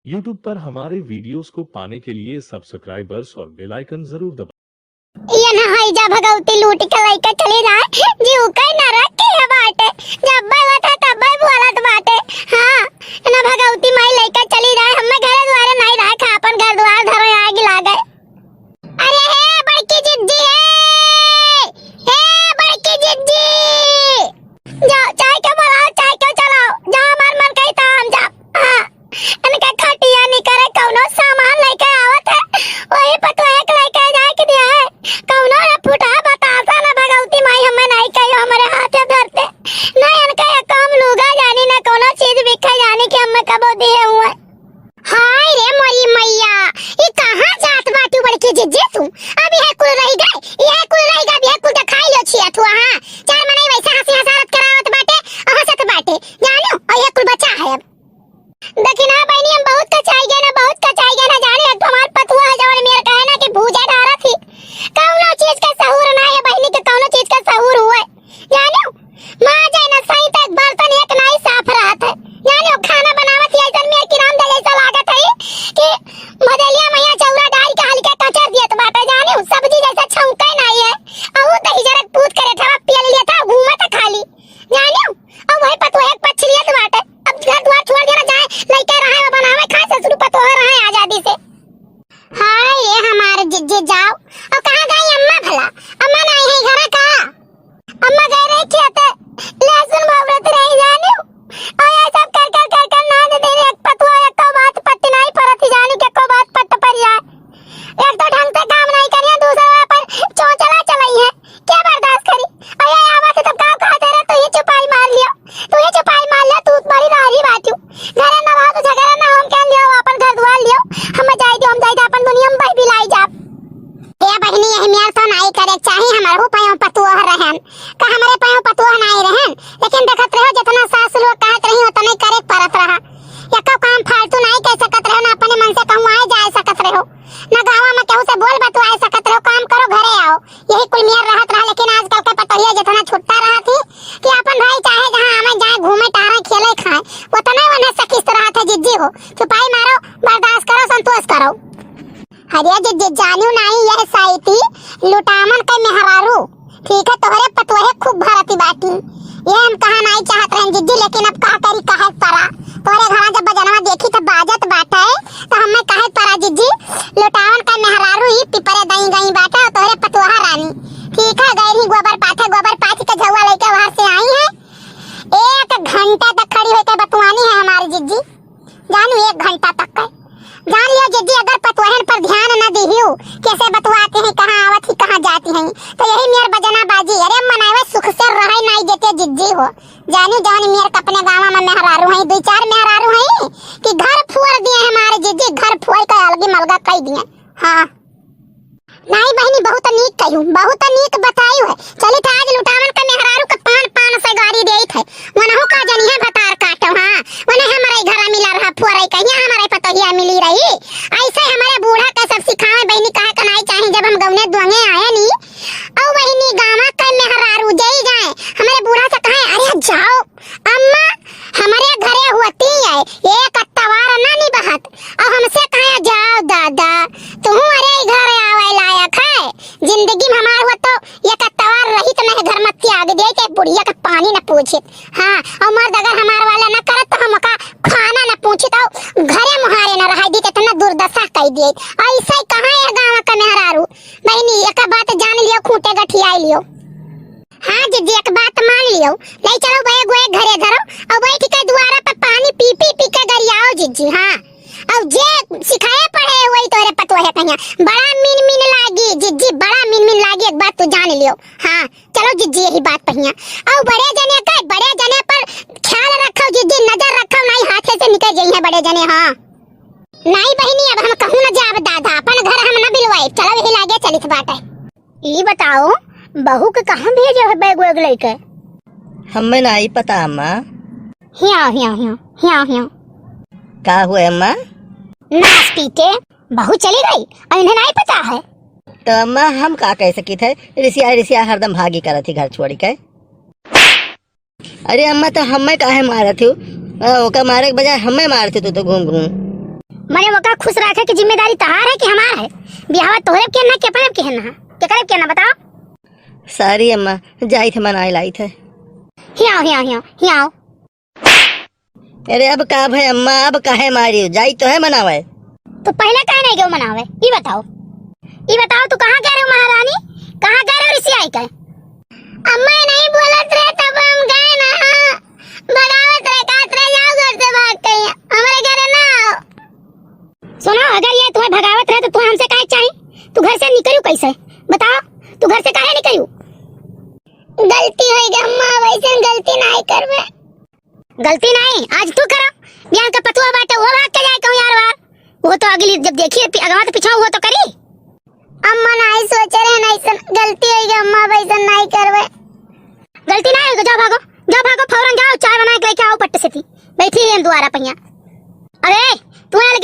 YouTube पर हमारे videos को पाने के लिए सब्सक्राइबर्स और बेल आइकन जरूर दबाएं। ये ना हाईजा भगवती लूट के लइका चली जाए जीव कई ना रखे है बाटे जब भाई बता तब भाई बोलत बाटे। हां ना भगवती माई लइका चली जाए हमें घर द्वार नहीं रहा खा अपन घर द्वार धरे आग लागे। अरे हे बड़की जिद्दी हे बड़की जिद्दी जाओ चाय के बनाओ चाय के चलाओ जा हमार मन कही ताम जा। हां इनका खटिया नहीं करे कौनो सामान लेके आवत है वही पतो एक लेके जाए के दिया है कौनो ना फुटा बतासा ना भगवती माई हमें नहीं कहियो हमारे हाथे धरते नहीं इनका ये काम लूगा जानी ना कोनो चीज बिखा जानी कि हमें कबो दिए हुए। हाय रे मोरी मैया ये कहां जात बाटू बड़की जिज्जे तू अभी है कुल रही गए ये कुल रही गए ये कुल दिखाई लो छिया तू। हां चार मने वैसे हंसी हसारत करावत बाटे और हंसत बाटे जानो और ये कुल बच्चा है अब दखिना बहनी हम बहुत कचाई गए ना जाने तुम्हार पतुआ है जवन मेरे कहे ना कि भूजा डारा थी कौनो चीज का सहूर ना है बहनी के कौनो चीज का सहूर हुए जानो मां जाए ना सही तक बर्तन एक नहीं साफ रहत है जानो खाना बनावत है ऐसन में किराम दे जैसा लागत है कि मदलिया मैया चौरा डाल के हल्के कचर दियत बाटे जानो सब्जी जैसा छौंके नहीं है और दही जरक पूत करे था पियल लिया था घूमत खाली जानो और वही पतुआ एक पछलियत बाटे अब घर द्वार छोड़ देना जाए लइका रहा बनावे खाए ससुर पतो रहा आजादी से। हाय ये हमारे जिज्जे जाओ और कहां गई अम्मा भला अम्मा नहीं है घर का अम्मा गए रही खेत लहसुन भवरत रही जानो और ये सब कर ना दे एक पतो एक को बात पट्टी नहीं परत जानो के को बात पट्ट पर जाए एक तो ढंग से काम नहीं करिया दूसरा पर चोचला चलाई है क्या बर्दाश्त करी और ये आवाज तो काम कहते रहे तो ये चुपाई मार लियो तू बड़ी रारी बाटू घरे ना रहो तो झगड़ा ना हम कह लियो अपन घर द्वार लियो हम जाई अपन दुनिया में भी लाई जा ए बहनी यही मेर तो नहीं करे चाहे हमार हो पायो पतुआ रहन का हमारे पायो पतुआ नहीं रहन लेकिन देखत रहो जितना सास लोग कहत रही उतना ही करे परत रहा या का काम फालतू नहीं कह सकत रहो ना अपने मन से कहूं आए जा सकत रहो ना गावा में कहूं से बोल बतुआ सकत रहो काम करो घरे आओ यही कुल मेर रहत रहा लेकिन आजकल का पतोहिया जितना छुट्टा रहा थी कि अपन भाई चाहे जहां हमें जाए घूमे टारे खेले खाए उतना वने सकिस्त रहा था जिज्जी हो चुपाई मारो बर्दाश्त करो संतोष करो। हरिया जिज्जी जानू नहीं यह साइती लुटामन के मेहरारू ठीक है तोहरे पतोहे खूब भरती बाटी ये हम कहा नहीं चाहत रहे जिज्जी लेकिन अब कहा करी कहे परा तोरे घरा जब बजनवा देखी तो बाजत बाटे तो हमें कहे परा जिज्जी लुटावन का मेहरारू ही पिपरे दई गई बाटे और तोहरे पतोहा रानी ठीक है गई ही गोबर पाथी के झौवा लेके वहां से आई है 1 घंटा तक खड़ी होकर बतवानी है हमारी जिज्जी जानू 1 घंटा तक का जान लियो जिज्जी अगर पतवाहन पर ध्यान न दिहियो कैसे बतवाते हैं कहां आवत ही कहां जाती हैं तो यही मेर बजना बाजी अरे मनावे सुख से रहे नहीं देते जिज्जी हो जानी जानी मेर अपने गांव में मेहरारू हैं 2-4 मेहरारू हैं कि घर फोड़ दिए हमारे जिज्जी घर फोड़ के अलगी मलगा कह दिए। हां नहीं बहनी बहुत नीक बताई है चली था आज लुटावन का मेहरारू का पान से गाड़ी देई थे मनहु का जनी है भतार काटो। हां वने हमारे घर मिला रहा फोरई कहिया हमारे पतोहिया मिली रही ऐसे हमारे बूढ़ा का सब सिखावे बहनी कहा कनाई चाहे जब हम गवने दुआंगे आए नी औ बहनी गामा का मेहरारू जई जाए हमारे बूढ़ा से कहे अरे जाओ अम्मा हमारे घरे होती है एक अत्तवार ना नी बहत और हमसे कहे जाओ दादा तू अरे घर आवे लायक है जिंदगी में हमार हो तो एक अत्तवार रही तो मैं घर मत आगे दे के बुढ़िया का पानी न पूछित। हां और मर्द अगर हमार वाला न करत तो हमका खाना न पूछित और घरे मुहारे न रह दी इतना दुर्दशा कह दिए ऐसे कहां है गांव का मेहरारू बहनी एक बात जान लियो खूंटे गठियाई लियो। हां जिज्जी एक बात मान लियो ले चलो गोए घरे धरो और बैठ के द्वारा पे पानी पी के गरियाओ जिज्जी। हां और जे सिखाए पढ़े वही तोरे पतो है कन्या बड़ा मिन लागी जिज्जी बड़ा मिन लागी एक बात तू जान लियो। हां चलो जिज्जी यही बात पहिया और बड़े जने पर ख्याल रखो जिज्जी नजर रखो नहीं हाथे से निकल जाई है बड़े जने। हां नहीं बहनी अब हम कहूं न जाब दादा अपन घर हम न बिलवाई चलो यही लागे चलित बात है। ई बताओ बहू के कहां भेजे है बैग वैग लेके हमें नहीं पता अम्मा। हिया का हुआ अम्मा नाच पीटे बहू चली गई और इन्हें नहीं पता है तो अम्मा हम का कह सकी थे रिसिया हरदम भागी कर थी घर छोड़ के। अरे अम्मा तो हमें काहे मारा थी ओका मारे के बजाय हमें मारते तो घूम मने मौका खुश रखे की जिम्मेदारी तहार है कि हमार है? बियाह तोहरे के ना के अपने के ना के करे के ना बताओ। सारी अम्मा जाई थे मनाए लाई थे। ही आओ। अरे अब का भाई अम्मा, अब काहे मारी जाई तो है मनावे। तो पहले काहे नहीं गयो मनावे? ई बताओ तू कहां गए रे महारानी? कहां गए रे ऋषि आई के? अम्मा नहीं बोलत रे तब हम गए ना। भगावत रे कात रे जाओ घर से भाग के हमारे घर ना आओ। सुनो, अगर ये तुम्हें भगावत रहे तो तुम्हें हमसे काहे चाहिए? तू घर से निकलियो कैसे? बताओ, तू घर से काहे निकलियो? गलती हो गई अम्मा, वैसे गलती नहीं करबे। गलती नहीं आज तू करो। बियान का पतुआ बाटे वो भाग के जाए कहूं यार वार। वो तो अगली जब देखिए अगवा तो पीछा वो तो करी। अम्मा नहीं सोच रहे नहीं सन गलती हो गई अम्मा, वैसे नहीं करबे। गलती नहीं होगी, जाओ भागो फौरन जाओ, चाय बना के लेके आओ पट्टे से थी बैठी है द्वारा पहिया। अरे तू यहाँ